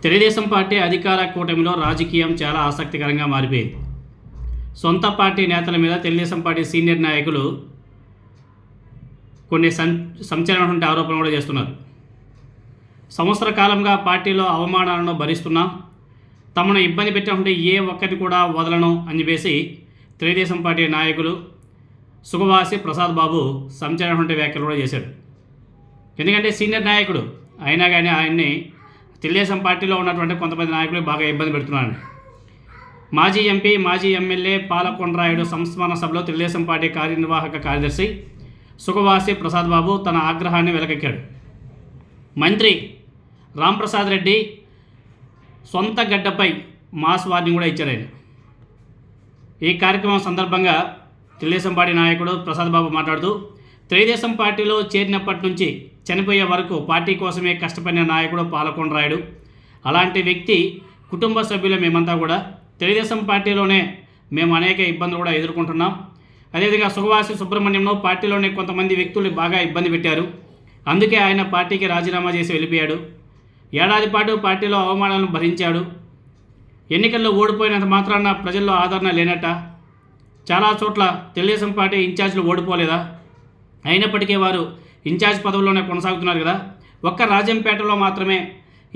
Telugu Desam party అధికార కూటమిలో రాజకీయం చాలా ఆసక్తికరంగా మారిపోయింది. సొంత పార్టీ నేతల మీద తెలుగుదేశం పార్టీ సీనియర్ నాయకులు కొన్ని సంచలనటువంటి ఆరోపణలు కూడా చేస్తున్నారు. సంవత్సర కాలంగా పార్టీలో అవమానాలను భరిస్తున్నాం, తమను ఇబ్బంది పెట్టినటువంటి ఏ ఒక్కరిని కూడా వదలను అని చెప్పేసి తెలుగుదేశం పార్టీ నాయకులు సుగవాసి ప్రసాద్ బాబు సంచలనటువంటి వ్యాఖ్యలు కూడా చేశాడు. ఎందుకంటే సీనియర్ నాయకుడు అయినా కానీ ఆయన్ని తెలుగుదేశం పార్టీలో ఉన్నటువంటి కొంతమంది నాయకులు బాగా ఇబ్బంది పెడుతున్నారు. మాజీ ఎంపీ, మాజీ ఎమ్మెల్యే పాలకొండరాయుడు సంస్మరణ సభలో తెలుగుదేశం పార్టీ కార్యనిర్వాహక కార్యదర్శి సుగవాసి ప్రసాద్ బాబు తన ఆగ్రహాన్ని వెలకెక్కాడు. మంత్రి రాంప్రసాద్ రెడ్డి సొంత గడ్డపై మాస్ వార్నింగ్ కూడా ఇచ్చాడు. ఆయన ఈ కార్యక్రమం సందర్భంగా తెలుగుదేశం పార్టీ నాయకుడు ప్రసాద్ బాబు మాట్లాడుతూ, తెలుగుదేశం పార్టీలో చేరినప్పటి నుంచి చనిపోయే వరకు పార్టీ కోసమే కష్టపడిన నాయకుడు పాలకొండరాయుడు. అలాంటి వ్యక్తి కుటుంబ సభ్యులు మేమంతా కూడా తెలుగుదేశం పార్టీలోనే మేము అనేక ఇబ్బందులు కూడా ఎదుర్కొంటున్నాం. అదేవిధంగా సుగవాసి సుబ్రహ్మణ్యంను పార్టీలోనే కొంతమంది వ్యక్తులు బాగా ఇబ్బంది పెట్టారు. అందుకే ఆయన పార్టీకి రాజీనామా చేసి వెళ్ళిపోయాడు. ఏడాది పాటు పార్టీలో అవమానాలను భరించాడు. ఎన్నికల్లో ఓడిపోయినంత మాత్రాన ప్రజల్లో ఆదరణ లేనట్ట. చాలా చోట్ల తెలుగుదేశం పార్టీ ఇన్ఛార్జీలు ఓడిపోలేదా? అయినప్పటికీ వారు ఇన్ఛార్జ్ పదవిలోనే కొనసాగుతున్నారు కదా. ఒక్క రాజంపేటలో మాత్రమే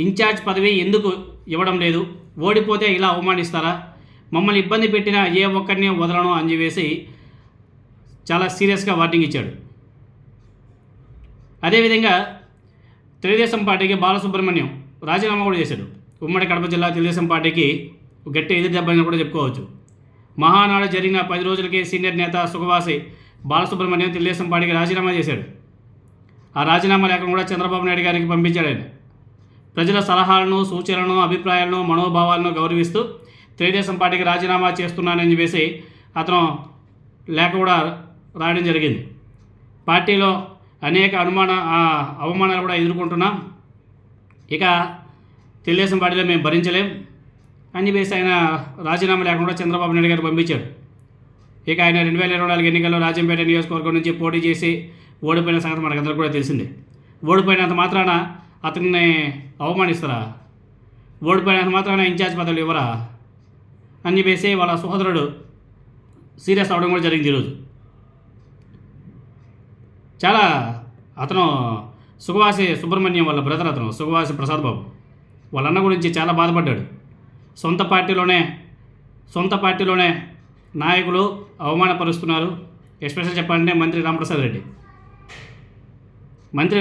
ఇన్ఛార్జ్ పదవి ఎందుకు ఇవ్వడం లేదు? ఓడిపోతే ఇలా అవమానిస్తారా? మమ్మల్ని ఇబ్బంది పెట్టిన ఏ ఒక్కరిని వదలను అని చెప్పేసి చాలా సీరియస్గా వార్నింగ్ ఇచ్చాడు. అదేవిధంగా తెలుగుదేశం పార్టీకి బాలసుబ్రహ్మణ్యం రాజీనామా కూడా చేశాడు. ఉమ్మడి కడప జిల్లా తెలుగుదేశం పార్టీకి గట్టి ఎదురు దెబ్బని కూడా చెప్పుకోవచ్చు. మహానాడు జరిగిన 10 రోజులకే సీనియర్ నేత సుగవాసి బాలసుబ్రహ్మణ్యం తెలుగుదేశం పార్టీకి రాజీనామా చేశాడు. ఆ రాజీనామా లేఖను కూడా చంద్రబాబు నాయుడు గారికి పంపించాడు. ఆయన ప్రజల సలహాలను, సూచనలను, అభిప్రాయాలను, మనోభావాలను గౌరవిస్తూ తెలుగుదేశం పార్టీకి రాజీనామా చేస్తున్నానని చెప్పేసి అతను లేఖ కూడా రాయడం జరిగింది. పార్టీలో అనేక అవమానాలు కూడా ఎదుర్కొంటున్నాం, ఇక తెలుగుదేశం పార్టీలో మేము భరించలేం అని చెప్పేసి ఆయన రాజీనామా లేకుండా చంద్రబాబు నాయుడు గారు పంపించాడు. ఇక ఆయన 2024 ఎన్నికల్లో రాజంపేట నియోజకవర్గం నుంచి పోటీ చేసి ఓడిపోయిన సంగతి మనకందరికీ కూడా తెలిసిందే. ఓడిపోయినంత మాత్రాన అతన్ని అవమానిస్తారా? ఓడిపోయినంత మాత్రాన ఇన్ఛార్జ్ పదవులు ఇవ్వరా అని చెప్పేసి వాళ్ళ సోదరుడు సీరియస్ అవ్వడం కూడా జరిగింది. ఈరోజు చాలా అతను సుగవాసి సుబ్రహ్మణ్యం వాళ్ళ బ్రదర్, అతను సుగవాసి ప్రసాద్ బాబు వాళ్ళ అన్న గురించి చాలా బాధపడ్డాడు. సొంత పార్టీలోనే నాయకులు అవమానపరుస్తున్నారు. ఎస్పెషల్ చెప్పాలంటే మంత్రి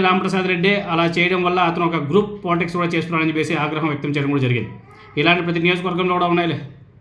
రాంప్రసాద్ రెడ్డి అలా చేయడం వల్ల అతను ఒక గ్రూప్ పాలిటిక్స్ కూడా చేస్తున్నాడని చెప్పేసి ఆగ్రహం వ్యక్తం చేయడం కూడా జరిగింది. ఇలాంటి ప్రతి నియోజకవర్గంలో కూడా ఉన్నాయి.